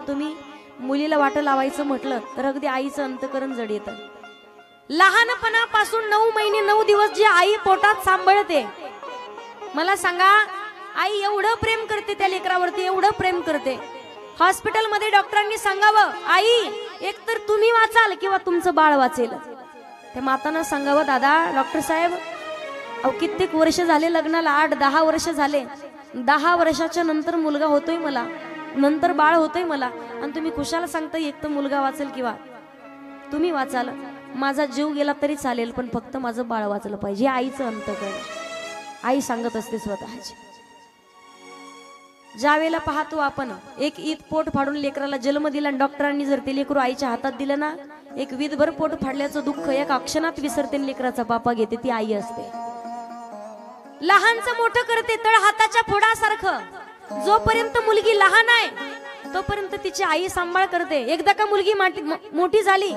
तुम्ही मुलीला वाट लावायचं म्हटलं तर अगदी आईचं अंतकरण जड येतं. लहानपणापासून 9 महिने 9 दिवस जी आई पोटात सांभाळते, मला सांगा आई एवढं प्रेम करते त्या लेकरावरती, एवढं प्रेम करते. हॉस्पिटलमध्ये डॉक्टरांनी सांगावं आई एक तर तुम्ही वाचाल किंवा तुमचं बाळ वाचेल. त्या मातांना सांगावं दादा डॉक्टर साहेब अहो कित्येक वर्ष झाले लग्नाला, 8-10 वर्ष झाले, 10 वर्षाच्या नंतर मुलगा होतोय मला, नंतर बाळ होतोय मला, आणि तुम्ही खुशाला सांगता एक तर मुलगा वाचेल किंवा तुम्ही वाचाल. माझा जीव गेला तरी चालेल पण फक्त माझं बाळ वाचलं पाहिजे. आईचं अंतकरण आई सांगत असते स्वतःची. ज्या वेळेला पाहतो आपण एक ईद पोट फाडून लेकराला जन्म दिला, डॉक्टरांनी जर ते लेकरू आईच्या हातात दिलं ना, एक विधभर पोट फाडल्याचं दुःख एका क्षणात विसरते, लेकराचा बापा घेते, ती आई असते. लहानचं मोठं करते तळ हाताच्या फोडासारखं. जोपर्यंत मुलगी लहान आहे तोपर्यंत तिची आई सांभाळ करते. एकदा का मुलगी मोठी झाली,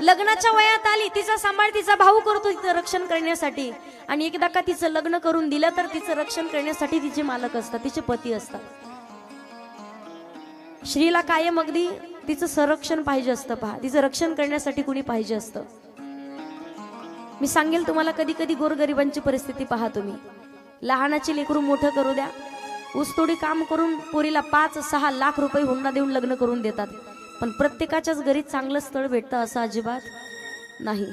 लग्नाच्या वयात आली, तिचा सांभाळ तिचा भाऊ करतो तिचं रक्षण करण्यासाठी. आणि एकदा का तिचं लग्न करून दिलं तर तिचं रक्षण करण्यासाठी तिचे मालक असतात, तिचे पती असतात. स्त्रीला कायम अगदी तिचं संरक्षण पाहिजे असतं. पहा, तिचं रक्षण करण्यासाठी कुणी पाहिजे असतं. मी सांगेल तुम्हाला, कधी कधी गोरगरिबांची परिस्थिती पहा तुम्ही. लहानाची लेकरू मोठं करू द्या, ऊसतोडी काम करून पोरीला 5-6 लाख रुपये हुंडा देऊन लग्न करून देतात, पण प्रत्येकाच्याच घरी चांगलं स्थळ भेटतं असं अजिबात नाही.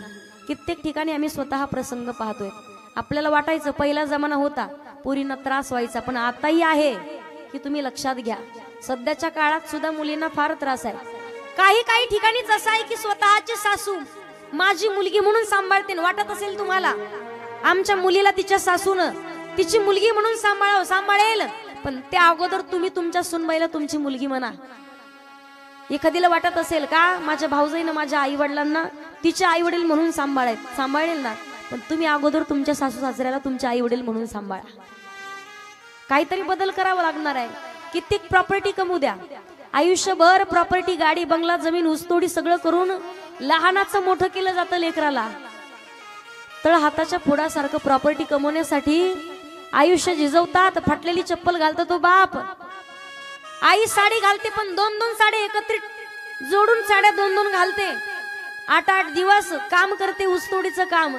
कित्येक ठिकाणी आम्ही स्वतः प्रसंग पाहतोय. आपल्याला वाटायचं पहिला जमाना होता पोरींना त्रास व्हायचा, पण आताही आहे की तुम्ही लक्षात घ्या, सध्याच्या काळात सुद्धा मुलींना फार त्रास आहे. काही ठिकाणीच असं आहे की स्वतःची सासू माझी मुलगी म्हणून सांभाळते. वाटत असेल तुम्हाला आमच्या मुलीला तिच्या सासून तिची मुलगी म्हणून सांभाळेल, पण त्या अगोदर तुम्ही तुमच्या सुनबाईला तुमची मुलगी म्हणा. एखादीला वाटत असेल का माझ्या भाऊजाईनं माझ्या आई वडिलांना तिचे आई वडील म्हणून सांभाळेल ना, पण तुम्ही अगोदर तुमच्या सासू सासऱ्याला तुमचे आई वडील म्हणून सांभाळा. काहीतरी बदल करावा लागणार आहे. कित्येक प्रॉपर्टी कमवू द्या, आयुष्यभर प्रॉपर्टी गाडी बंगला जमीन ऊसतोडी सगळं करून लहानाचं मोठं केलं जातं लेकराला. तळ हाताच्या फोडासारखं प्रॉपर्टी कमवण्यासाठी आयुष्य झिजवतात. फाटलेली चप्पल घालतो तो बाप, आई साडी घालते पण 2-2 साड्या एकत्रित जोडून साड्या 2-2 घालते. 8-8 दिवस काम करते ऊसतोडीचं काम,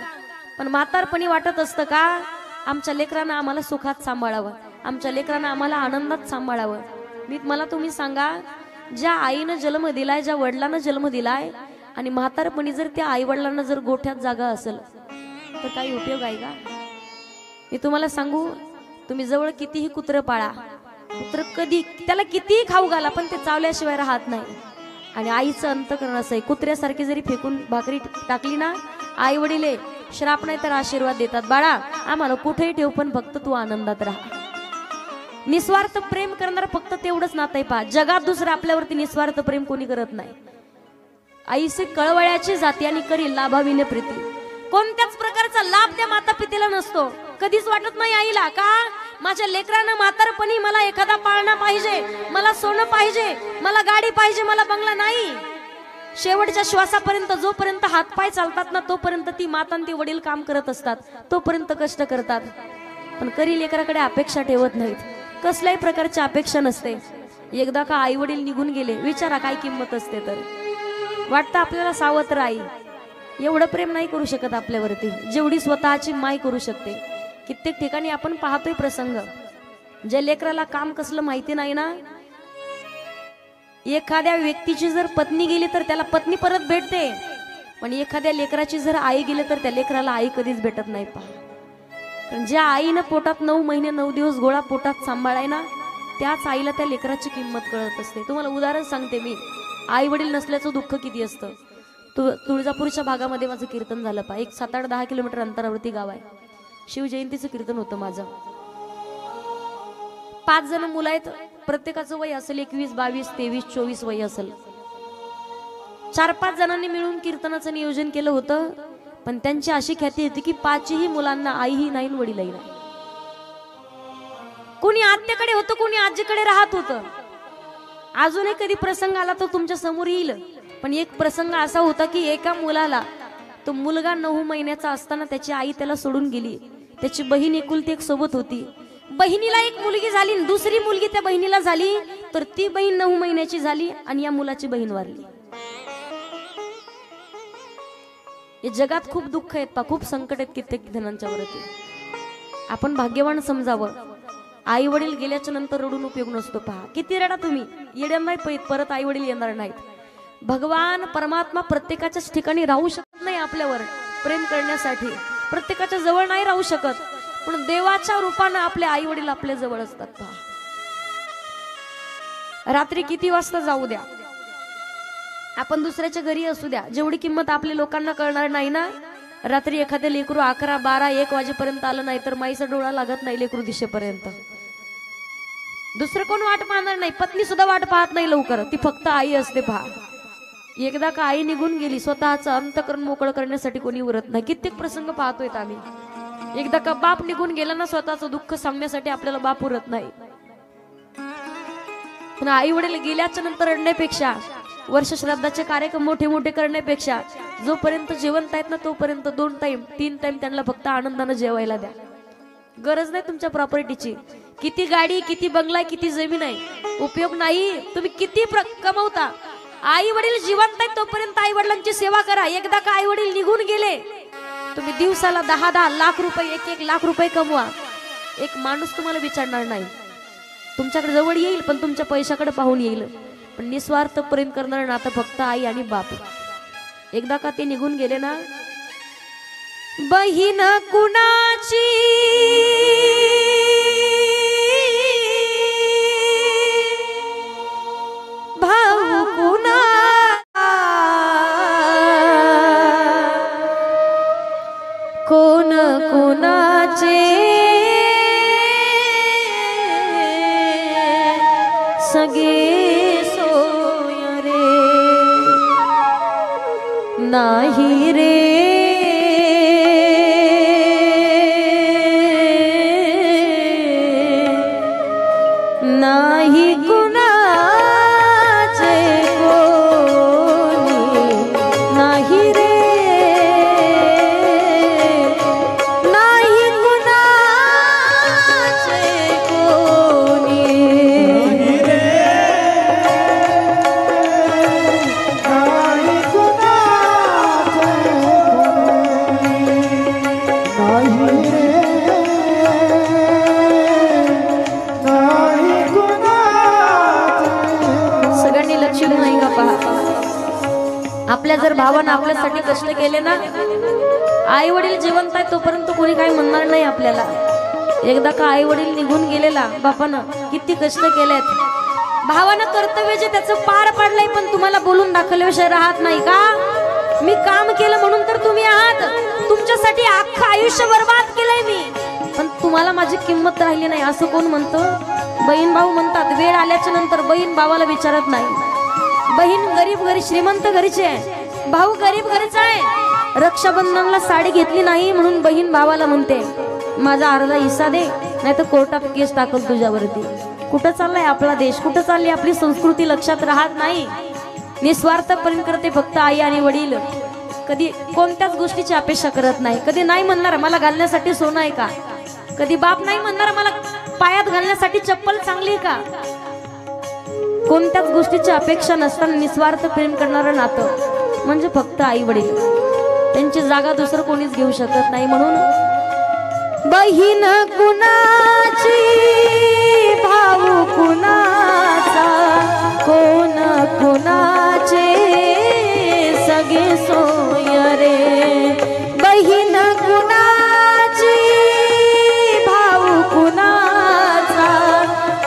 पण म्हातारपणी वाटत असतं का आमच्या लेकरांना आम्हाला सुखात सांभाळावं, आमच्या लेकरांना आम्हाला आनंदात सांभाळावं. मला तुम्ही सांगा, ज्या आईनं जन्म दिलाय, ज्या वडिलांना जन्म दिलाय, आणि म्हातारपणी जर त्या आई वडिलांना जर गोठ्यात जागा असेल तर काही उपयोग आहे का? मी तुम्हाला सांगू, तुम्ही जवळ कितीही कुत्र पाळा, कुत्र कधी त्याला कितीही खाऊ घाला पण ते चावल्याशिवाय राहत नाही. आणि आईचं अंतकरण असं आहे, कुत्र्यासारखी जरी फेकून भाकरी टाकली ना, आई वडील श्राप नाही तर आशीर्वाद देतात. बाळा आम्हाला कुठेही ठेव पण फक्त तू आनंदात राहा. निस्वार्थ प्रेम करणार फक्त तेवढंच नातं आहे. पहा, जगात दुसरं आपल्यावरती निस्वार्थ प्रेम कोणी करत नाही. आईसे कळवळ्याची जाती आणि करी लाभाविने प्रीती. कोणत्याच प्रकारचा लाभ त्या माता पितेला नसतो. कधीच वाटत नाही आईला का माझ्या लेकरानं म्हातारपणी मला एखादा पाळणा पाहिजे, मला सोनं पाहिजे, मला गाडी पाहिजे, मला बंगला नाही. शेवटच्या श्वासापर्यंत जोपर्यंत हातपाय चालतात ना तोपर्यंत ती माता आणि ती वडील काम करत असतात, तोपर्यंत कष्ट करतात. पण करी लेकराकडे अपेक्षा ठेवत नाहीत, कसल्याही प्रकारची अपेक्षा नसते. एकदा का आई वडील निघून गेले, विचारा काय किंमत असते. तर वाटतं आपल्याला सावत्र आई एवढं प्रेम नाही करू शकत आपल्यावरती जेवढी स्वतःची माय करू शकते. कित्येक ठिकाणी आपण पाहतोय प्रसंग, ज्या लेकराला काम कसलं माहिती नाही ना, एखाद्या व्यक्तीची जर पत्नी गेली तर त्याला पत्नी परत भेटते, पण एखाद्या लेकराची जर आई गेली तर त्या लेकराला आई कधीच भेटत नाही. पहा, पण ज्या आईनं पोटात 9 महिने 9 दिवस गोळा पोटात सांभाळाय ना, त्याच आईला त्या लेकराची किंमत कळत असते. तुम्हाला उदाहरण सांगते मी, आई वडील नसल्याचं दुःख किती असतं. तुळजापूरच्या भागामध्ये माझं कीर्तन झालं. पहा, एक 7-8-10 किलोमीटर अंतरावरती गाव आहे. शिवजयंतीचं कीर्तन होतं माझं. 5 जण मुलं आहेत, प्रत्येकाचं वय असेल 21, 22, 23, 24 वय असेल. 4-5 जणांनी मिळून कीर्तनाचं नियोजन केलं होतं, पण त्यांची अशी ख्याती होती की 5ही मुलांना आईही नाही वडीलही नाही. कोणी आत्याकडे होतं, कोणी आजीकडे राहत होतं. अजूनही कधी प्रसंग आला तो तुमच्या समोर येईल. पण एक प्रसंग असा होता की एका मुलाला, तो मुलगा 9 महिन्याचा असताना त्याची आई त्याला सोडून गेली. त्याची बहीण एकुलती एक सोबत होती. बहिणीला एक मुलगी झाली, दुसरी मुलगी त्या बहिणीला झाली, तर ती बहीण 9 महिन्याची झाली आणि या मुलाची बहीण वारली. या जगात खूप दुःख आहेत पा, खूप संकट आहेत कित्येक जणांच्या वरती. आपण भाग्यवान समजावं. आई वडील गेल्याच्या नंतर रडून उपयोग नसतो. पहा किती रडा तुम्ही, येणार नाही परत आई वडील येणार नाहीत. भगवान परमात्मा प्रत्येकाच्याच ठिकाणी राहू शकत नाही. आपल्यावर प्रेम करण्यासाठी प्रत्येकाच्या जवळ नाही राहू शकत, पण देवाच्या रूपानं आपले आई वडील आपल्या जवळ असतात. पहा रात्री किती वाजता जाऊ द्या, आपण दुसऱ्याच्या घरी असू द्या, जेवढी किंमत आपल्या लोकांना कळणार नाही ना, रात्री एखाद्या लेकरू 11, 12, 1 वाजेपर्यंत आलं नाही तर माईचा डोळा लागत नाही लेकरू दिशेपर्यंत. दुसरं कोण वाट पाहणार नाही, पत्नी सुद्धा वाट पाहत नाही लवकर, ती फक्त आई असते. पहा एकदा का आई निघून गेली, स्वतःचं अंतकरण मोकळं करण्यासाठी कोणी उरत नाही. कित्येक प्रसंग पाहतोय आम्ही. एकदा का बाप निघून गेला ना, स्वतःचं दुःख सांगण्यासाठी आपल्याला बाप उरत नाही. पण आई वडील गेल्याच्या नंतर रडण्यापेक्षा, वर्ष श्राद्धाचे कार्यक्रम मोठे मोठे करण्यापेक्षा, जोपर्यंत जिवंत आहेत ना तोपर्यंत 2 टाइम 3 टाइम त्यांना फक्त आनंदानं जेवायला द्या. गरज नाही तुमच्या प्रॉपर्टीची, किती गाडी, किती बंगला, किती जमीन आहे, उपयोग नाही. तुम्ही किती कमवता, आई वडील जिवंत आहेत तोपर्यंत आई वडिलांची सेवा करा. एकदा का आई वडील निघून गेले, तुम्ही दिवसाला 10-10 लाख रुपये, 1-1 लाख रुपये कमवा, एक माणूस तुम्हाला विचारणार नाही. तुमच्याकडे जवळ येईल पण तुमच्या पैशाकडे पाहून येईल. पण निस्वार्थ प्रेम करणार नातं फक्त आई आणि बाप. एकदा का ते निघून गेले ना, बहीण कुणाची भाऊ कुणा, कोण कुणाचे सगे सोय रे, नाही रे नाही कुणाचे कोणी, नाही रे नाही कुणाचे कोणी, नाही रे नाही कुणाचे कोणी, नाही रे नाही का. पहा आपल्या जर भावानं आपल्यासाठी कष्ट केले ना, आई वडील जिवंत आहे तोपर्यंत कोणी काही म्हणणार नाही आपल्याला. एकदा का आई वडील निघून गेलेला, बापानं किती कष्ट केलेत, भावानं कर्तव्य जे त्याचं पार पाडलंय, पण तुम्हाला बोलून दाखवल्याविषयी राहत नाही का. मी काम केलं म्हणून तर तुम्ही आहात, तुमच्यासाठी अख्खं आयुष्य बर्बाद केलंय मी, पण तुम्हाला माझी किंमत राहिली नाही असं कोण म्हणतं. बहीण भाऊ म्हणतात, वेळ आल्याच्या नंतर बहीण भावाला विचारत नाही. बहीण गरीब घरी, श्रीमंत घरीची आहे, भाऊ गरीब घरीचा आहे. रक्षाबंधनला साडी घेतली नाही म्हणून बहीण भावाला म्हणते, माझा अर्धा हिस्सा दे, नाही तर कोर्टात केस टाकल तुझ्यावरती. कुठं चाललाय आपला देश, कुठं चालली आपली संस्कृती लक्षात राहत नाही. निस्वार्थ प्रेम करते फक्त आई आणि वडील. कधी कोणत्याच गोष्टीची अपेक्षा करत नाही. कधी नाही म्हणणार मला घालण्यासाठी सोनं आहे का, कधी बाप नाही म्हणणार मला पायात घालण्यासाठी चप्पल चांगली का. कोणत्याच गोष्टीची अपेक्षा नसताना निस्वार्थ प्रेम करणारं नातं म्हणजे फक्त आई वडील. त्यांची जागा दुसरं कोणीच घेऊ शकत नाही. म्हणून बहीण कुणाची भाऊ कुणाचा, कोण कुणाचे सगे सोय रे, बहीण कुणाची भाऊ कुणाचा,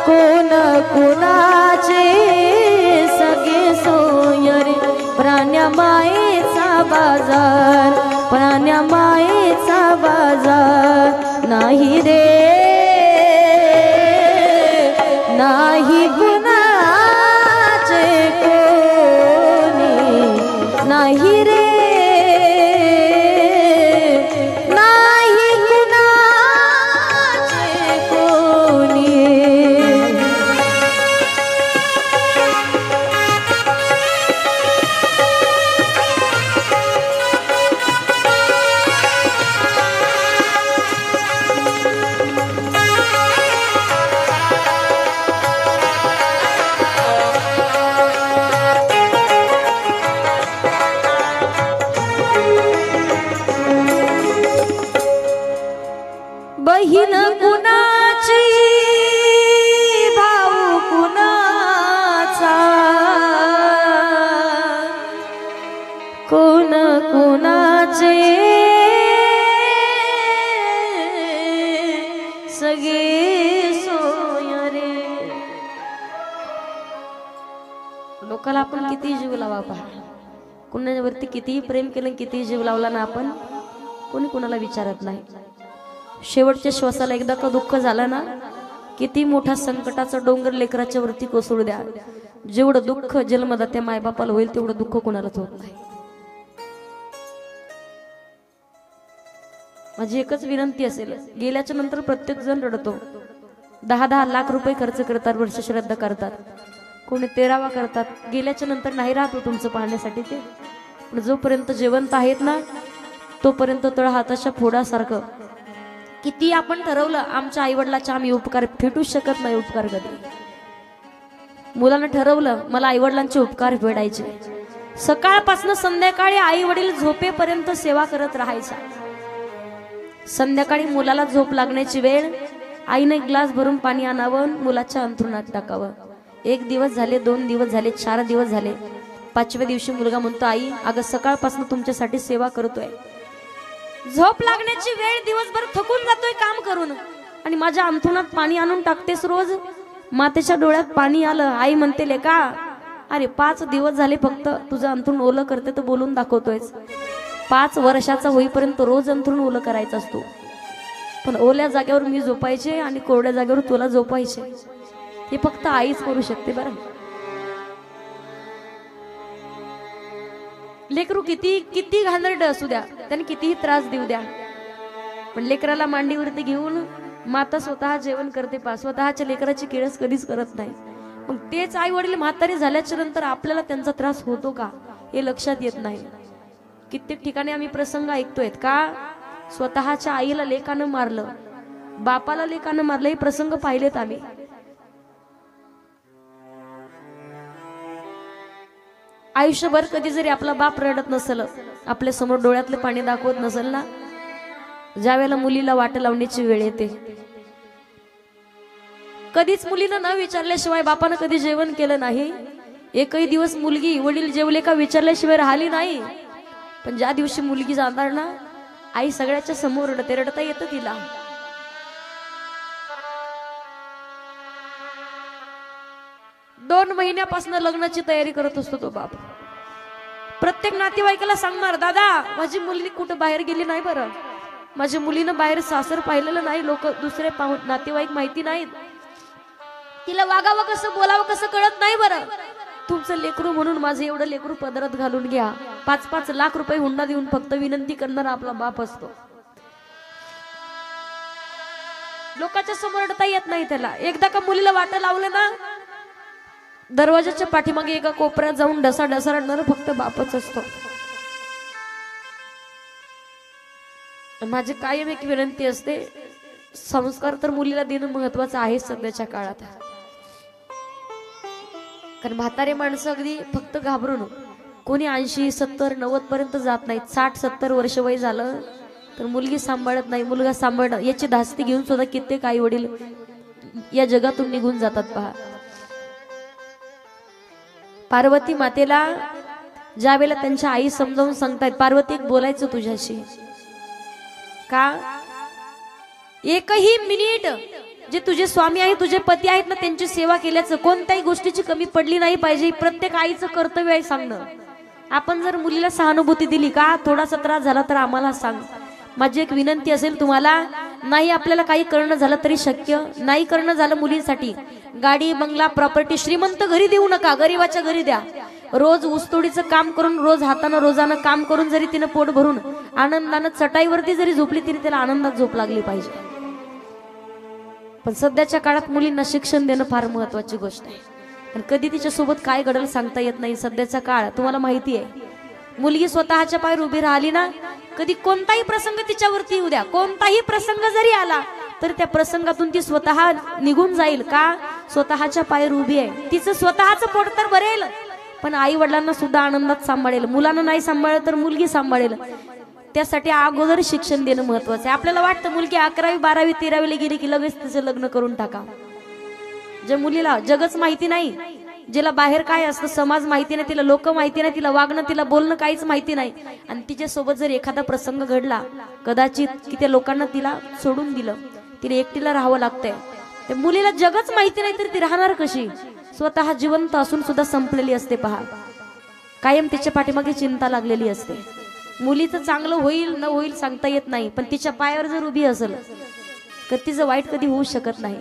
कोण कुणाचे सगे सोय रे. प्राण्या मायेचा बाजार, प्राण्या मायेचा बाजार, नाही रे नाही कुणाचे कोणी, नाही रे लोकाला आपण कितीही जीव लावा पहा, कुणावरती कितीही प्रेम केलं, कितीही जीव लावला ना आपण, कोणी कुणाला विचारत नाही. शेवटच्या श्वासाला एकदा का दुःख झालं ना, किती मोठा संकटाचा डोंगर लेकराच्या वरती कोसळू द्या, जेवढं दुःख जन्मदात्या मायबापाला होईल तेवढं दुःख कोणालाच होत नाही. माझी एकच विनंती असेल, गेल्याच्या नंतर प्रत्येक जण रडतो, 10-10 लाख रुपये खर्च करतात, वर्ष श्रद्धा करतात, कोणी 13वा करतात, गेल्याच्या नंतर नाही राहतो तुमचं पाहण्यासाठी ते. पण जोपर्यंत जिवंत आहेत ना तोपर्यंत तळ हाताच्या फोडासारखं किती आपण ठरवलं, आमच्या आईवडिलाचे आम्ही उपकार फेटूच शकत नाही. उपकार कधी मुलानं ठरवलं मला आईवडिलांचे उपकार फेडायचे, सकाळपासून संध्याकाळी आई वडील झोपेपर्यंत सेवा करत राहायचा. संध्याकाळी मुलाला झोप लागण्याची वेळ, आईने ग्लास भरून पाणी आणावं, मुलाच्या अंथरुणात टाकावं. 1 दिवस झाले, 2 दिवस झाले, 4 दिवस झाले, 5व्या दिवशी मुलगा म्हणतो, आई अगं सकाळपासून तुमच्यासाठी सेवा करतोय, झोप लागण्याची वेळ, दिवसभर थकून जातोय काम करून, आणि माझ्या अंथरुणात पाणी आणून टाकतेस रोज. मातेच्या डोळ्यात पाणी आलं. आई म्हणते, लेका अरे 5 दिवस झाले फक्त तुझं अंथरुण ओलं करते तर बोलून दाखवतोय, 5 वर्षाचा होईपर्यंत रोज अंथरुण ओलं करायचं असतो. पण ओल्या जागेवर मी झोपायचे आणि कोरड्या जागेवर तुला झोपायचे, हे फक्त आईच करू शकते. बरं लेकरू किती घाणेरडं असू द्या, त्याने कितीही त्रास देऊ द्या, पण लेकराला मांडीवरती घेऊन माता स्वतः जेवण करते पा, स्वतःच्या लेकराची किळस कधीच करत नाही. मग तेच आई वडील म्हातारे झाल्याच्या नंतर आपल्याला त्यांचा त्रास होतो का हे लक्षात येत नाही. कित्येक ठिकाणी आम्ही प्रसंग ऐकतोय का स्वतःच्या आईला लेकानं मारलं, बापाला लेकानं मारलं, हे प्रसंग पाहिलेत आम्ही. आयुष्यभर कधी जरी आपला बाप रडत नसेल, आपल्या समोर डोळ्यातले पाणी दाखवत नसेल ना, ज्या वेळेला मुलीला वाट लावण्याची वेळ येते, कधीच मुलीनं न विचारल्याशिवाय बापानं कधी जेवण केलं नाही. एकही दिवस मुलगी वडील जेवले का विचारल्याशिवाय राहिली नाही. पण ज्या दिवशी मुलगी जाणार ना, आई सगळ्याच्या समोर रडते, रडता येतं तिला. दोन महिन्यापासून लग्नाची तयारी करत असतो तो बाप. प्रत्येक नातेवाईकाला सांगणार, दादा माझी मुलगी कुठं बाहेर गेली नाही, बरं माझ्या मुलीनं बाहेर सासर पाहिलेलं नाही, लोक दुसरे नातेवाईक माहिती नाहीत, तिला वागावं कसं बोलावं कसं कळत नाही, बरं तुमचं लेकरू म्हणून माझं एवढं लेकरू पदरात घालून घ्या. 5-5 लाख रुपये हुंडा देऊन फक्त विनंती करणारा आपला बाप असतो. लोकांच्या समोर रडता येत नाही त्याला. एकदा का मुलीला वाट लावलं ना, दरवाजाच्या पाठीमागे एका कोपऱ्यात जाऊन ढसा रडणार फक्त बापच असतो. माझी कायम एक विनंती असते, संस्कार तर मुलीला देणं महत्वाचं आहे सध्याच्या काळात. कारण म्हातारे माणसं अगदी फक्त घाबरून कोणी 80, 70, 90 पर्यंत जात नाहीत. 60-70 वर्ष वय झालं तर मुलगी सांभाळत नाही, मुलगा सांभाळणं याची धास्ती घेऊन सुद्धा कित्येक आई वडील या जगातून निघून जातात. पहा, पार्वती मातेला ज्या वेळेला त्यांच्या आई समजावून सांगतायत, पार्वती एक बोलायचं तुझ्याशी, का एकही मिनिट जे तुझे स्वामी आहेत, तुझे पती आहेत ना, त्यांची सेवा केल्याचं कोणत्याही गोष्टीची कमी पडली नाही पाहिजे. प्रत्येक आईचं कर्तव्य आहे सांगणं. आपण जर मुलीला सहानुभूती दिली का, थोडासा त्रास झाला तर आम्हाला सांग. माझी एक विनंती असेल तुम्हाला, नाही आपल्याला काही करणं झालं तरी शक्य नाही करणं झालं मुलींसाठी, गाडी बंगला प्रॉपर्टी श्रीमंत घरी देऊ नका, गरीबाच्या घरी द्या. रोज ऊसतोडीचं काम करून, रोज हातानं रोजानं काम करून जरी तिनं पोट भरून आनंदानं चटाईवरती जरी झोपली तरी त्याला आनंदात झोप लागली पाहिजे. पण सध्याच्या काळात मुलींना शिक्षण देणं फार महत्वाची गोष्ट आहे. आणि कधी तिच्या सोबत काय घडलं सांगता येत नाही. सध्याचा काळ तुम्हाला माहिती आहे, मुलगी स्वतःच्या पायावर उभी राहिली ना, कधी कोणताही प्रसंग तिच्यावरती येऊ द्या, कोणताही प्रसंग जरी आला तर त्या प्रसंगातून ती स्वतः निघून जाईल. का, स्वतःच्या पायावर उभी आहे, तिचं स्वतःचं पोट तर भरेल, पण आई वडिलांना सुद्धा आनंदात सांभाळेल. मुलांना नाही सांभाळलं तर मुलगी सांभाळेल. त्यासाठी अगोदर शिक्षण देणं महत्वाचं आहे. आपल्याला वाटतं मुलगी 11वी 12वी 13वीला गेली की लगेच तिचं लग्न करून टाका. जे मुलीला जगच माहिती नाही, जिला बाहेर काय असतं समाज माहिती नाही, तिला लोक माहिती नाही, तिला वागणं तिला बोलणं काहीच माहिती नाही, आणि तिच्या सोबत जर एखादा प्रसंग घडला कदाचित की त्या लोकांना तिला सोडून दिलं, तिला एकटीला राहावं लागतंय. त्या मुलीला जगच माहिती नाही तर ती राहणार कशी. स्वतः जिवंत असून सुद्धा संपलेली असते पहा. कायम तिच्या पाठीमागे चिंता लागलेली असते. मुलीचं चांगलं होईल न होईल सांगता येत नाही, पण तिच्या पायावर जर उभी असेल तर तिचं वाईट कधी होऊ शकत नाही.